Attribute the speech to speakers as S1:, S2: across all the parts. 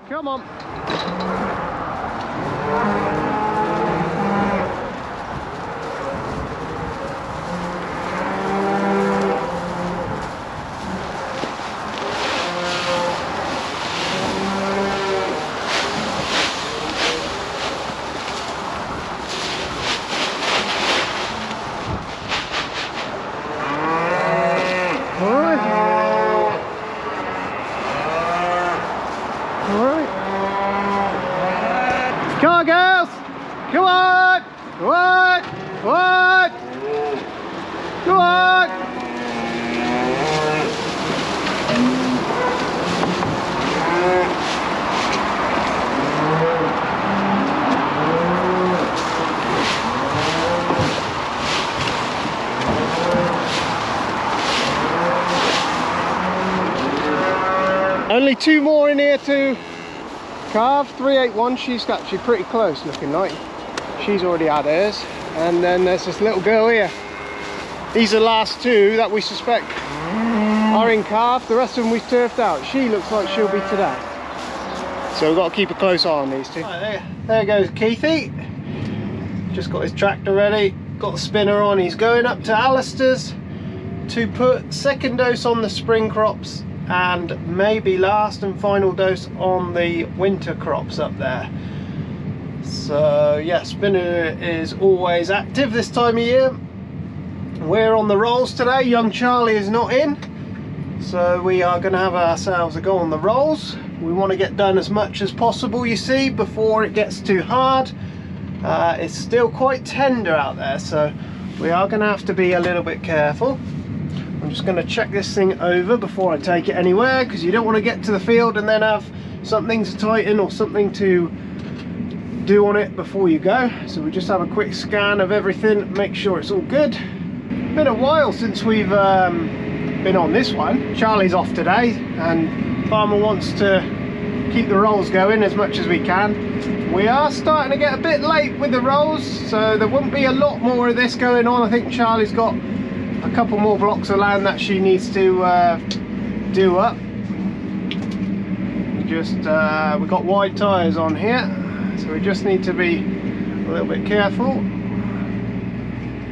S1: Come on. Come on, girls! Come on! Come on! Come on! Come on! Only 2 more in here to calve. 381, she's actually pretty close looking like. She's already had hers. And then there's this little girl here. These are the last 2 that we suspect are in calf. The rest of them we've turfed out. She looks like she'll be today. So we've got to keep a close eye on these 2. Right, there goes Keithy. Just got his tractor ready. Got the spinner on. He's going up to Alistair's to put second dose on the spring crops and maybe last and final dose on the winter crops up there. So yeah, spinner is always active this time of year. We're on the rolls today. Young Charlie is not in, so we are going to have ourselves a go on the rolls. We want to get done as much as possible, you see, before it gets too hard. It's still quite tender out there, so we are going to have to be a little bit careful. I'm just going to check this thing over before I take it anywhere, because you don't want to get to the field and then have something to tighten or something to do on it before you go. So we just have a quick scan of everything, make sure it's all good. Been a while since we've been on this one. Charlie's off today and farmer wants to keep the rolls going as much as we can. We are starting to get a bit late with the rolls, so there won't be a lot more of this going on. I think Charlie's got a couple more blocks of land that she needs to do up. We've got wide tyres on here, so we just need to be a little bit careful.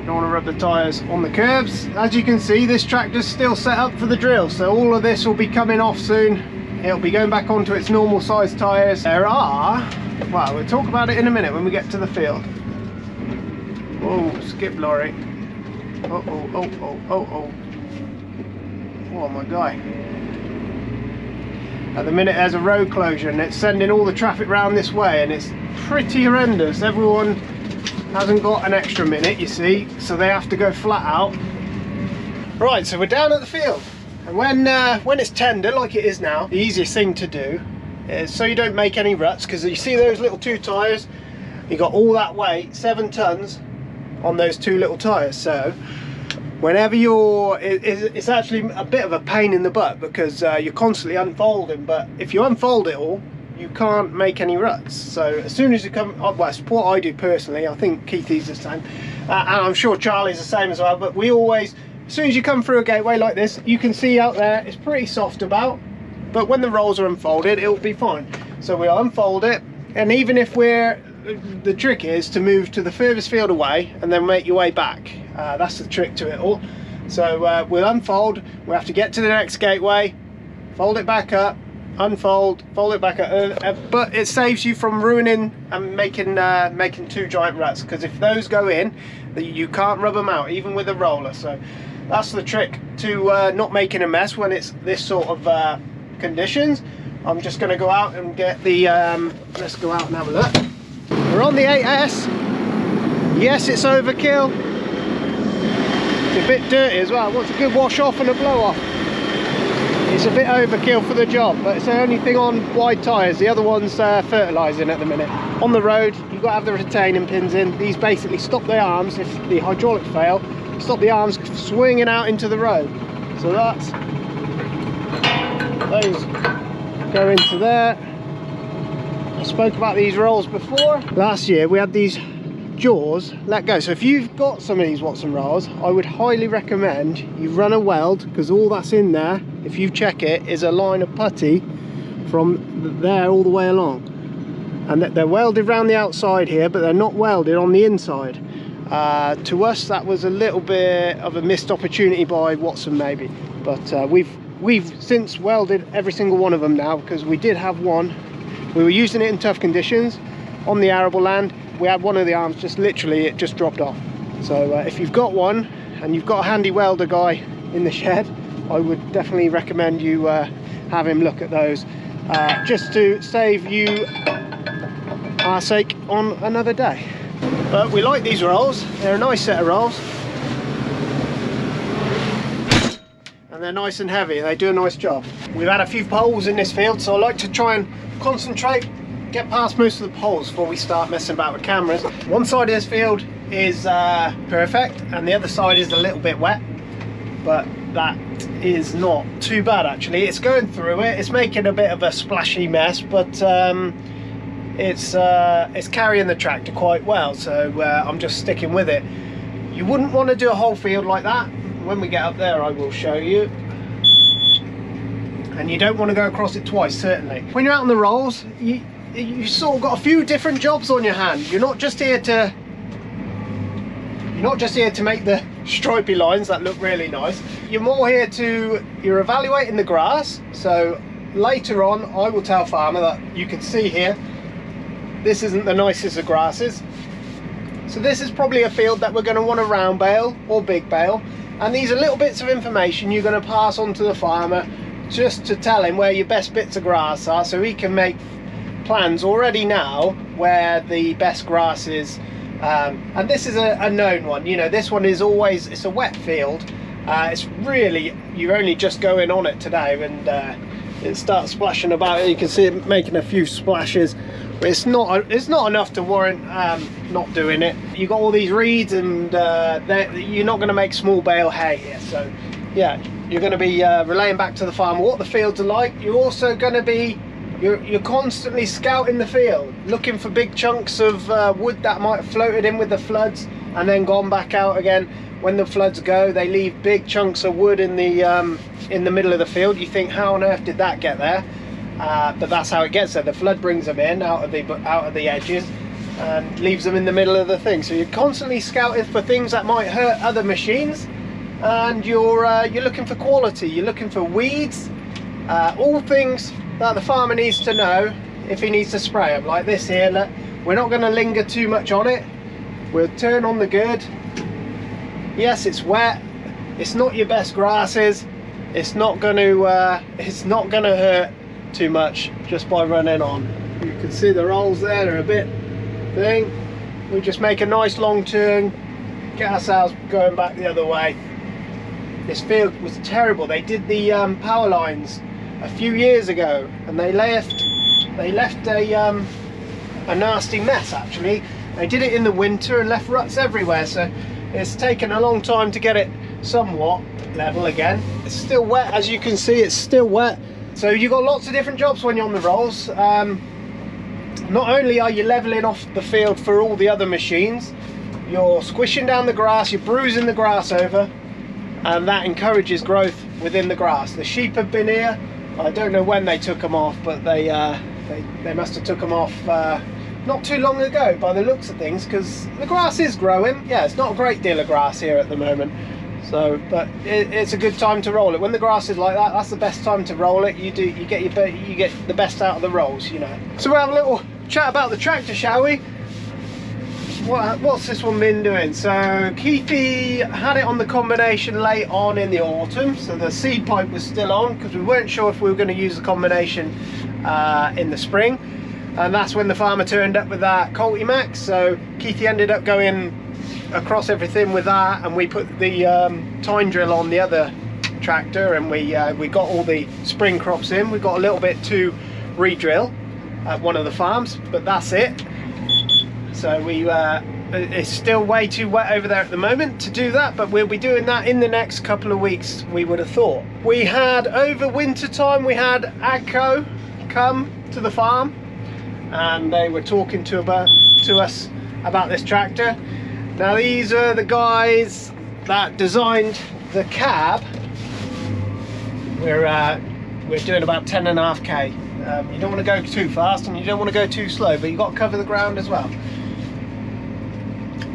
S1: Don't want to rub the tyres on the curbs. As you can see, this tractor's still set up for the drill, so all of this will be coming off soon. It'll be going back onto its normal size tyres. There are, well, we'll talk about it in a minute when we get to the field. Oh, skip lorry. Oh my guy. At the minute there's a road closure and it's sending all the traffic round this way, and it's pretty horrendous. Everyone hasn't got an extra minute, you see, so they have to go flat out. Right, so we're down at the field, and when it's tender like it is now, the easiest thing to do is, so you don't make any ruts, because you see those little 2 tyres, you got all that weight, 7 tons on those 2 little tyres. So whenever it's actually a bit of a pain in the butt, because you're constantly unfolding, but if you unfold it all, you can't make any ruts. So as soon as you come, well, that's what I do personally. I think Keithy's the same, and I'm sure Charlie's the same as well, but we always, as soon as you come through a gateway like this, you can see out there it's pretty soft about, but when the rolls are unfolded it'll be fine. So we'll unfold it, and even if the trick is to move to the furthest field away and then make your way back. That's the trick to it all. So we'll unfold, we'll have to get to the next gateway, fold it back up, unfold, fold it back up, but it saves you from ruining and making 2 giant ruts, because if those go in, you can't rub them out even with a roller. So that's the trick to not making a mess when it's this sort of conditions. I'm just going to go out and get the let's go out and have a look. We're on the 8S. Yes, it's overkill. It's a bit dirty as well. It wants a good wash off and a blow off. It's a bit overkill for the job, but it's the only thing on wide tyres. The other one's fertilising at the minute. On the road, you've got to have the retaining pins in. These basically stop the arms, if the hydraulics fail, stop the arms swinging out into the road. So that's, those go into there. I spoke about these rolls before. Last year we had these jaws let go, so if you've got some of these Watson rolls, I would highly recommend you run a weld, because all that's in there, if you check it, is a line of putty from there all the way along. And they're welded around the outside here, but they're not welded on the inside. To us, that was a little bit of a missed opportunity by Watson, maybe. But we've since welded every single one of them now, because we did have one. We were using it in tough conditions on the arable land. We had one of the arms just literally, it just dropped off. So if you've got one and you've got a handy welder guy in the shed, I would definitely recommend you have him look at those, just to save you our sake on another day. But we like these rolls. They're a nice set of rolls, and they're nice and heavy. They do a nice job. We've had a few poles in this field, so I like to try and concentrate, get past most of the poles before we start messing about with cameras. One side of this field is perfect, and the other side is a little bit wet, but that is not too bad actually. It's going through it, it's making a bit of a splashy mess, but it's carrying the tractor quite well, so I'm just sticking with it. You wouldn't want to do a whole field like that. When we get up there I will show you. And you don't want to go across it twice, certainly. When you're out on the rolls, you sort of got a few different jobs on your hand. You're not just here to make the stripy lines that look really nice. You're more here you're evaluating the grass. So later on I will tell farmer that you can see here, this isn't the nicest of grasses. So this is probably a field that we're going to want to round bale or big bale. And these are little bits of information you're going to pass on to the farmer, just to tell him where your best bits of grass are, so he can make plans already now where the best grass is. And this is a known one, you know, this one is always, it's a wet field. It's really, you're only just going on it today, and it starts splashing about. You can see it making a few splashes, but it's not enough to warrant not doing it. You've got all these reeds, and you're not going to make small bale hay here, so yeah, you're going to be relaying back to the farmer what the fields are like. You're also going to be, you're constantly scouting the field, looking for big chunks of wood that might have floated in with the floods and then gone back out again. When the floods go, they leave big chunks of wood in the middle of the field. You think, how on earth did that get there? But that's how it gets there. The flood brings them in out of the edges and leaves them in the middle of the thing. So you're constantly scouting for things that might hurt other machines, and you're looking for quality. You're looking for weeds, all things that the farmer needs to know if he needs to spray them. Like this here, look, we're not going to linger too much on it. We'll turn on the good. Yes, it's wet, it's not your best grasses, it's not going to hurt too much just by running on. You can see the rolls there, they're a bit thing. We just make a nice long turn, get ourselves going back the other way. This field was terrible. They did the power lines a few years ago, and they left a nasty mess actually. They did it in the winter and left ruts everywhere, so it's taken a long time to get it somewhat level again. It's still wet, as you can see, it's still wet. So you've got lots of different jobs when you're on the rolls. Not only are you leveling off the field for all the other machines, you're squishing down the grass, you're bruising the grass over, and that encourages growth within the grass. The sheep have been here. I don't know when they took them off, but they must have took them off not too long ago by the looks of things, because the grass is growing. Yeah, it's not a great deal of grass here at the moment, so but it's a good time to roll it. When the grass is like that, that's the best time to roll it. You get the best out of the rolls, you know. So we'll have a little chat about the tractor, shall we? What's this one been doing? So Keithy had it on the combination late on in the autumn, so the seed pipe was still on because we weren't sure if we were going to use the combination in the spring. And that's when the farmer turned up with that Colty Max. So Keithy ended up going across everything with that, and we put the tine drill on the other tractor, and we got all the spring crops in. We got a little bit to re-drill at one of the farms, but that's it. So it's still way too wet over there at the moment to do that, but we'll be doing that in the next couple of weeks, we would have thought. We had, over winter time, we had Agco come to the farm, and they were talking to us about this tractor. Now these are the guys that designed the cab. We're doing about 10.5k You don't want to go too fast and you don't want to go too slow, but you've got to cover the ground as well.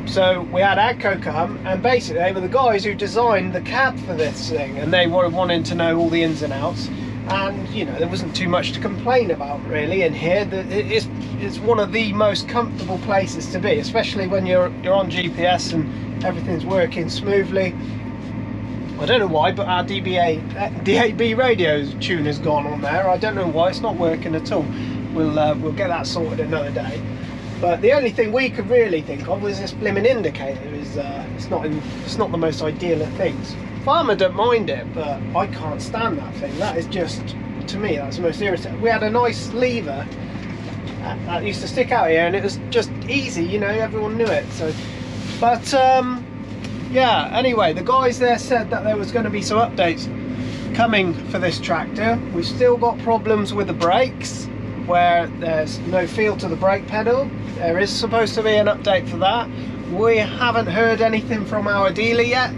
S1: So we had AGCO come, and basically they were the guys who designed the cab for this thing, and they were wanting to know all the ins and outs. And you know, there wasn't too much to complain about really in here. It's one of the most comfortable places to be, especially when you're on GPS and everything's working smoothly. I don't know why, but our DAB radio tuner's gone on there. I don't know why, it's not working at all. We'll get that sorted another day. But the only thing we could really think of was this blimmin' indicator. It's not the most ideal of things. Farmer don't mind it, but I can't stand that thing. That is just, to me, that's the most irritating. We had a nice lever that used to stick out here, and it was just easy, you know, everyone knew it. So, but yeah, anyway, the guys there said that there was going to be some updates coming for this tractor. We've still got problems with the brakes, where there's no feel to the brake pedal. There is supposed to be an update for that. We haven't heard anything from our dealer yet.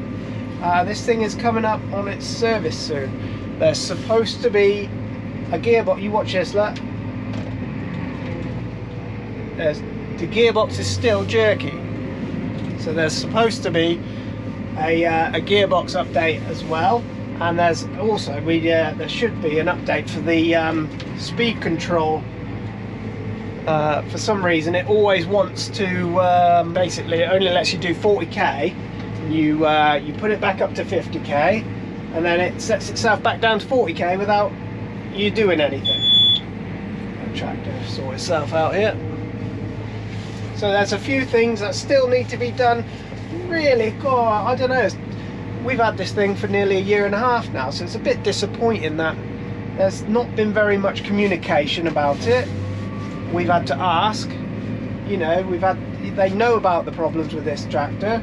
S1: This thing is coming up on its service soon. There's supposed to be a gearbox. You watch this, look. The gearbox is still jerky. So there's supposed to be a gearbox update as well. And there's also, there should be an update for the speed control. For some reason it always wants to, basically it only lets you do 40k. You put it back up to 50k, and then it sets itself back down to 40k without you doing anything. The tractor sort itself out here. So there's a few things that still need to be done. Really, God, I don't know. We've had this thing for nearly a year and a half now, so it's a bit disappointing that there's not been very much communication about it. We've had to ask, you know, they know about the problems with this tractor,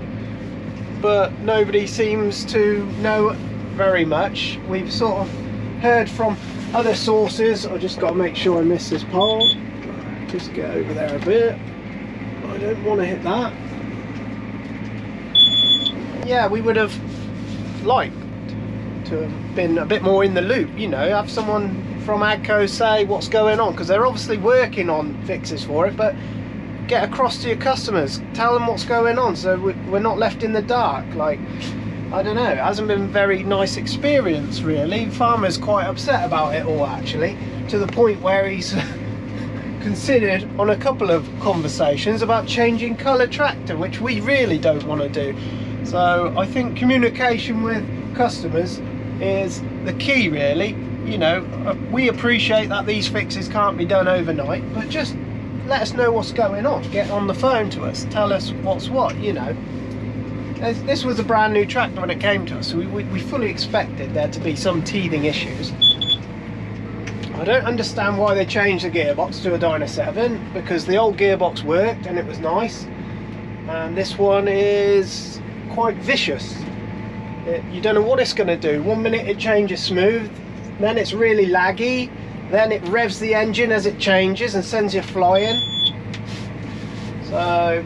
S1: but nobody seems to know very much. We've sort of heard from other sources. I just got to make sure I miss this pole. Just get over there a bit. I don't want to hit that. Yeah, we would have liked to have been a bit more in the loop, you know, have someone from AGCO say what's going on, because they're obviously working on fixes for it, but get across to your customers, tell them what's going on, so we're not left in the dark. Like, I don't know, it hasn't been a very nice experience really. Farmer's quite upset about it all actually, to the point where he's considered on a couple of conversations about changing colour tractor, which we really don't want to do. So I think communication with customers is the key really. You know, we appreciate that these fixes can't be done overnight, but just let us know what's going on. Get on the phone to us, tell us what's what, you know. This was a brand new tractor when it came to us, so we fully expected there to be some teething issues. I don't understand why they changed the gearbox to a Dyna 7, because the old gearbox worked and it was nice, and this one is quite vicious. You don't know what it's going to do. One minute it changes smooth, then it's really laggy, then it revs the engine as it changes and sends you flying. So,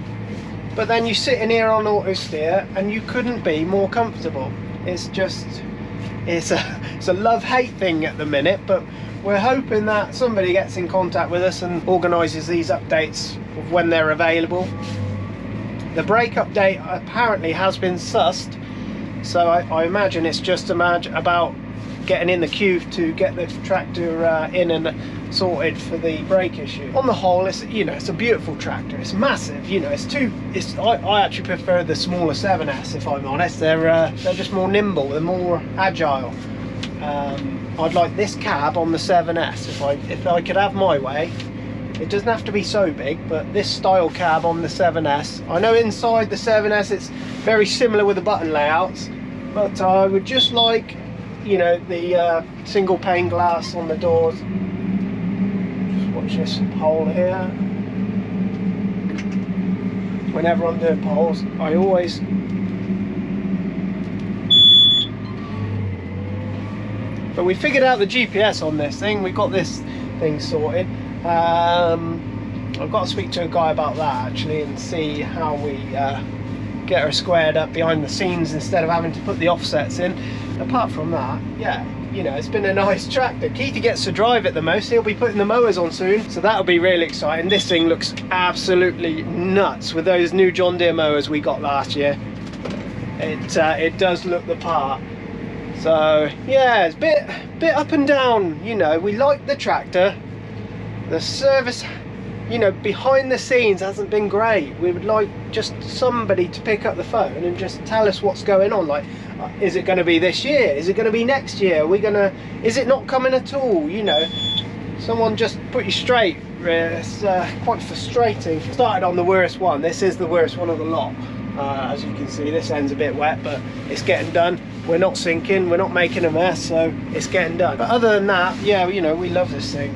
S1: but then you sit in here on auto steer and you couldn't be more comfortable. It's just, it's a love-hate thing at the minute, but we're hoping that somebody gets in contact with us and organises these updates of when they're available. The brake update apparently has been sussed, so I imagine it's just about getting in the queue to get the tractor in and sorted for the brake issue. On the whole, it's, you know, it's a beautiful tractor. It's massive, you know. I actually prefer the smaller 7S, if I'm honest. They're just more nimble, they're more agile. I'd like this cab on the 7S if I could have my way. It doesn't have to be so big, but this style cab on the 7S. I know inside the 7S it's very similar with the button layouts, but I would just like, you know, the single pane glass on the doors. Just watch this pole here. Whenever I'm doing poles, I always but we figured out the GPS on this thing. We got this thing sorted. I've got to speak to a guy about that actually and see how we get her squared up behind the scenes instead of having to put the offsets in. Apart from that, yeah, you know, it's been a nice tractor. Keithy gets to drive it the most. He'll be putting the mowers on soon, so that'll be really exciting. This thing looks absolutely nuts with those new John Deere mowers we got last year. It does look the part. So yeah, it's a bit up and down, you know. We like the tractor. The service, you know, behind the scenes hasn't been great. We would like just somebody to pick up the phone and just tell us what's going on. Like, is it going to be this year? Is it going to be next year? Is it not coming at all? You know, someone just put you straight. It's quite frustrating. Started on the worst one. This is the worst one of the lot. As you can see, this end's a bit wet, but it's getting done. We're not sinking, we're not making a mess, so it's getting done. But other than that, yeah, you know, we love this thing.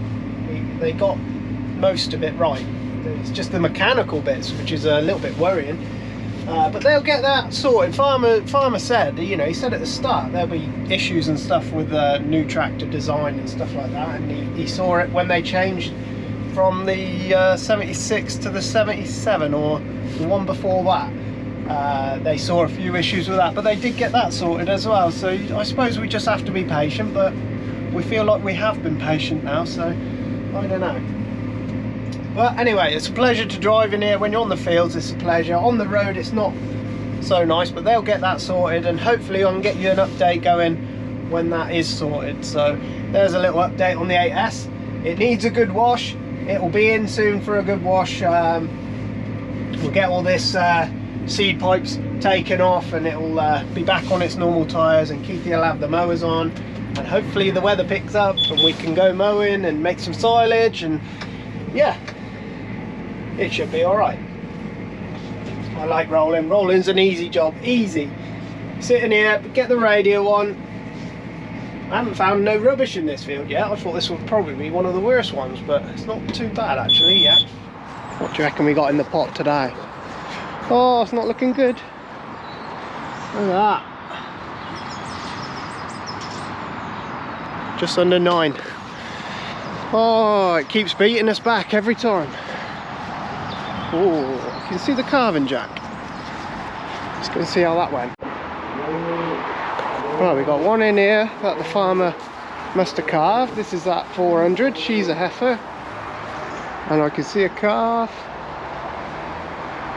S1: They got most of it right. It's just the mechanical bits which is a little bit worrying, but they'll get that sorted. Farmer said, you know, he said at the start there'll be issues and stuff with the new tractor design and stuff like that, and he saw it when they changed from the 76 to the 77, or the one before that. They saw a few issues with that, but they did get that sorted as well. So I suppose we just have to be patient, but we feel like we have been patient now, so I don't know. But anyway, it's a pleasure to drive in here. When you're on the fields, it's a pleasure. On the road, it's not so nice, but they'll get that sorted, and hopefully I can get you an update going when that is sorted. So there's a little update on the 8S. It needs a good wash. It will be in soon for a good wash. We'll get all this seed pipes taken off, and it will be back on its normal tyres, and Keithy will have the mowers on, and hopefully the weather picks up and we can go mowing and make some silage, and yeah, it should be all right. I like rolling. Rolling's an easy job, easy. Sitting here, get the radio on. I haven't found no rubbish in this field yet. I thought this would probably be one of the worst ones, but it's not too bad actually yet. What do you reckon we got in the pot today? Oh, it's not looking good. Look at that. Just under 9. Oh, it keeps beating us back every time. Oh, you can see the calving jack. Let's go and see how that went. Right, we got one in here that the farmer must have calved. This is that 400. She's a heifer. And I can see a calf.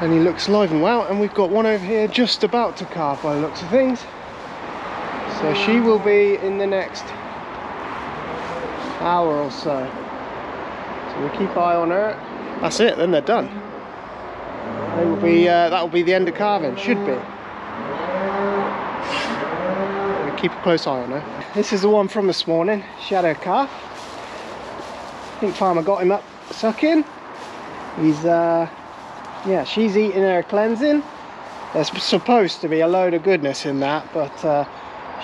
S1: And he looks live and well. And we've got one over here just about to calve by the looks of things. So she will be in the next hour or so. So we'll keep eye on her. That's it, then they're done. They will be, that will be the end of calving, should be. We'll keep a close eye on her. This is the one from this morning. She had her calf. I think farmer got him up sucking. He's, yeah, she's eating her cleansing. There's supposed to be a load of goodness in that, but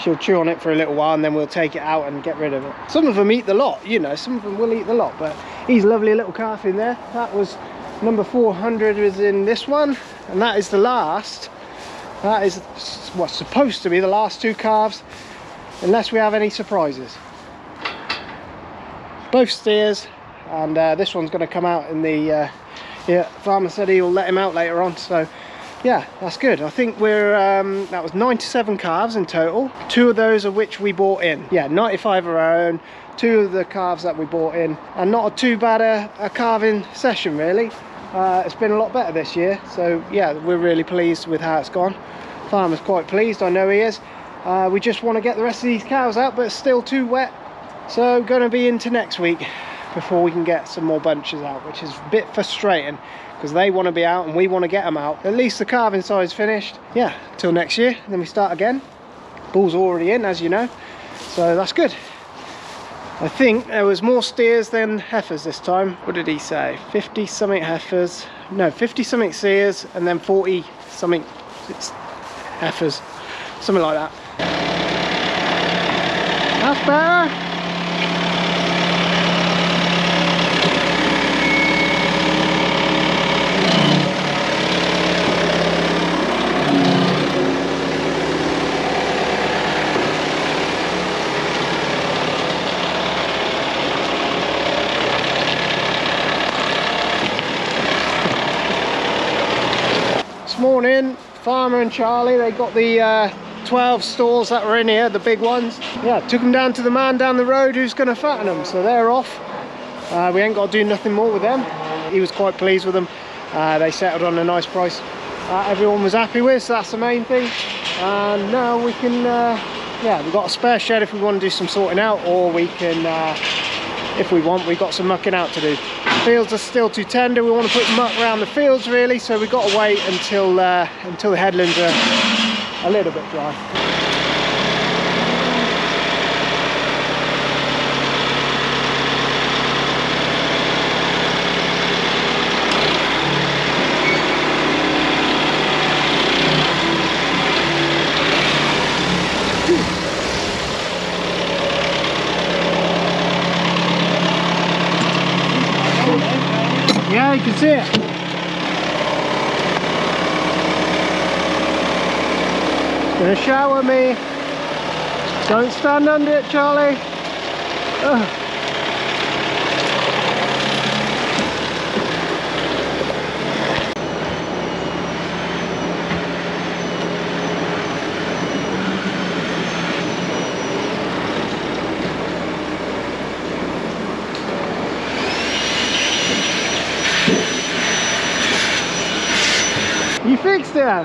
S1: she'll chew on it for a little while, and then we'll take it out and get rid of it. Some of them eat the lot, you know, some of them will eat the lot, but he's a lovely little calf in there. That was number 400 was in this one, and that is the last. That is what's supposed to be the last 2 calves, unless we have any surprises. Both steers, and this one's going to come out in the yeah, farmer said he'll let him out later on, so yeah, that's good. I think we're that was 97 calves in total, 2 of those of which we bought in. Yeah, 95 of our own, 2 of the calves that we bought in, and not too bad a calving session really. It's been a lot better this year, so yeah, we're really pleased with how it's gone. Farmer's quite pleased, I know he is. We just want to get the rest of these cows out, but it's still too wet, so going to be into next week before we can get some more bunches out, which is a bit frustrating because they want to be out and we want to get them out. At least the calving side's finished. Yeah, till next year, then we start again. Bull's already in, as you know, so that's good. I think there was more steers than heifers this time. What did he say? 50 something heifers, no, 50 something steers, and then 40 something heifers, something like that. That's better. Morning, farmer and Charlie, they got the 12 stalls that were in here, the big ones. Yeah, took them down to the man down the road who's going to fatten them, so they're off. We ain't got to do nothing more with them. He was quite pleased with them. They settled on a nice price. Everyone was happy with, so that's the main thing. And now we can, yeah, we've got a spare shed if we want to do some sorting out, or we can, if we want, we've got some mucking out to do. Fields are still too tender. We want to put muck around the fields really, so we've got to wait until the headlands are a little bit dry. Yeah, you can see it. It's gonna shower me. Don't stand under it, Charlie. Ugh. You fixed it?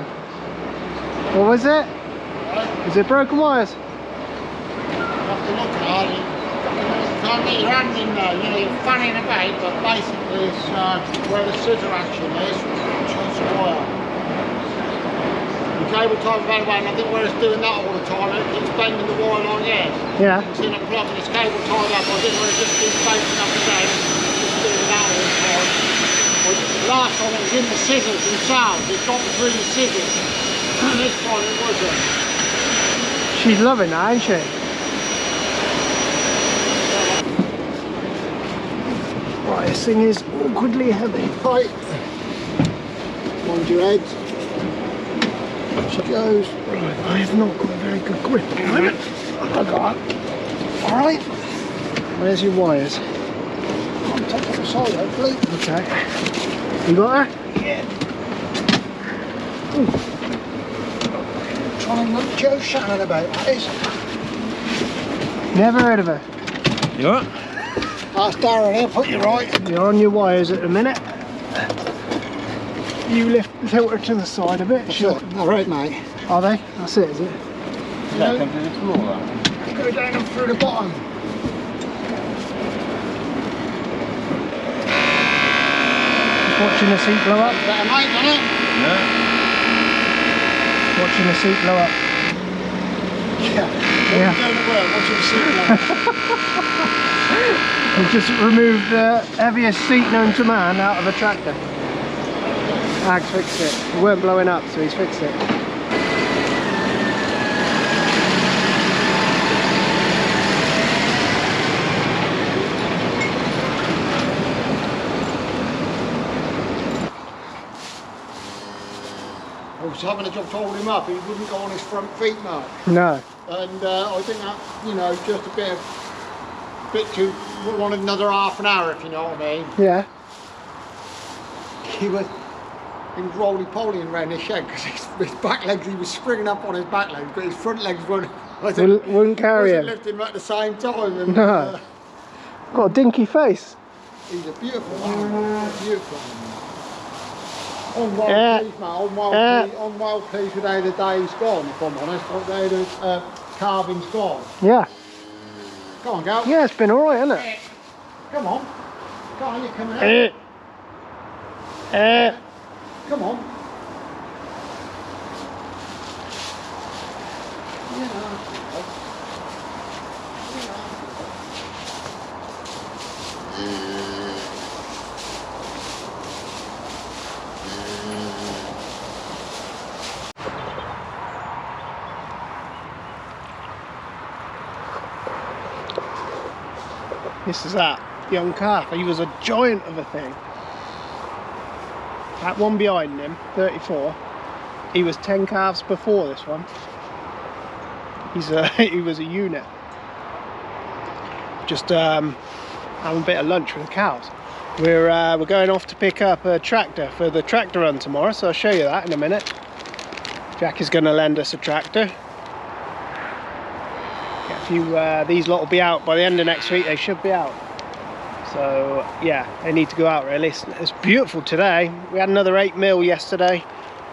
S1: What was it? Is it broken wires?
S2: You have to look at it. You can't get your hand in there, you know, you're fanning about, but basically it's where the scissor action is, chunks of wire. The cable ties very well, and I think where it's doing that all the time, it keeps bending the wire like this.
S1: Yeah.
S2: It's in a plug and it's cable tied up, I think where it just keeps bouncing up and down, it's doing that all the time. Last time it was in the scissors themselves, it got between the scissors, and this time it wasn't.
S1: She's loving that, ain't she? Right, this thing is awkwardly heavy.
S2: Right, mind your head. She goes.
S1: Right, I have not got a very good grip at the moment. I got it. Alright. Where's your wires?
S2: I'm taking the side, hopefully.
S1: Okay. You got her?
S2: Yeah. Ooh. Trying to look Joe Shannon about that is.
S1: Never heard of her.
S3: You what?
S2: That's Darren here, put you right.
S1: You're on your wires at the minute. You tilt her to the side a bit.
S2: Sure. Alright, mate.
S1: Are they? That's it, is it?
S3: That come through the floor, that.
S2: Go down and through the bottom.
S1: Watching the seat blow up.
S2: Better mate, isn't it?
S3: Yeah.
S1: Watching the seat blow up.
S2: Yeah.
S1: Yeah.
S2: Down the world, watching the seat.
S1: We've just removed the heaviest seat known to man out of a tractor. Ag's fixed it. It weren't blowing up, so he's fixed it.
S2: I was having a job to hold him up, he wouldn't go on his front feet, mate.
S1: No.
S2: And I think that, you know, just a bit too, we wanted another half an hour, if you know what I mean.
S1: Yeah.
S2: He was roly-polying around the shed because his back legs, he was springing up on his back legs, but his front legs
S1: wouldn't carry him.
S2: Lift him at the same time. And,
S1: No. Got a dinky face.
S2: He's a beautiful animal, beautiful animal. I'm well pleased, mate. I'm well pleased with how the day's gone, if I'm honest. Like how the carving's gone.
S1: Yeah.
S2: Come on, go.
S1: Yeah, it's been alright, hasn't it?
S2: Come on. Come on, you're coming out. Come on.
S1: This is that young calf. He was a giant of a thing. That one behind him, 34, he was 10 calves before this one. He was a unit. Just having a bit of lunch with the cows. We're going off to pick up a tractor for the tractor run tomorrow, so I'll show you that in a minute. Jack is going to lend us a tractor. these lot will be out by the end of next week. They should be out. So yeah, they need to go out really. It's beautiful today. We had another 8 mil yesterday.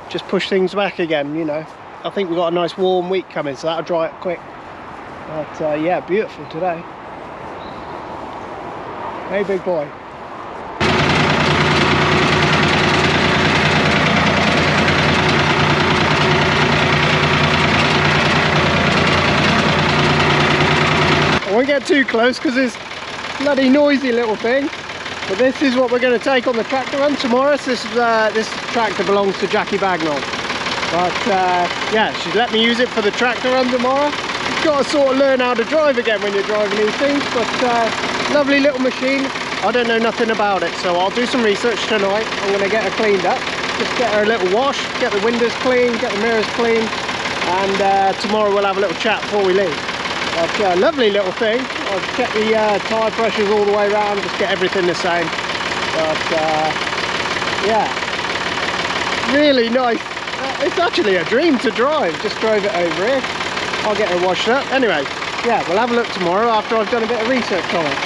S1: Just push things back again, you know. I think we've got a nice warm week coming, so that'll dry up quick. But yeah, beautiful today. Hey, big boy. I won't get too close because it's a bloody noisy little thing. But this is what we're going to take on the tractor run tomorrow. So this tractor belongs to Jackie Bagnall. But yeah, she's let me use it for the tractor run tomorrow. You've got to sort of learn how to drive again when you're driving these things. But lovely little machine. I don't know nothing about it, so I'll do some research tonight. I'm going to get her cleaned up. Just get her a little wash, get the windows clean, get the mirrors clean. And tomorrow we'll have a little chat before we leave. But lovely little thing. I'll check the tyre pressures all the way around, just get everything the same. But yeah, really nice. It's actually a dream to drive. Just drove it over here. I'll get her washed up. Anyway, yeah, we'll have a look tomorrow after I've done a bit of research on it.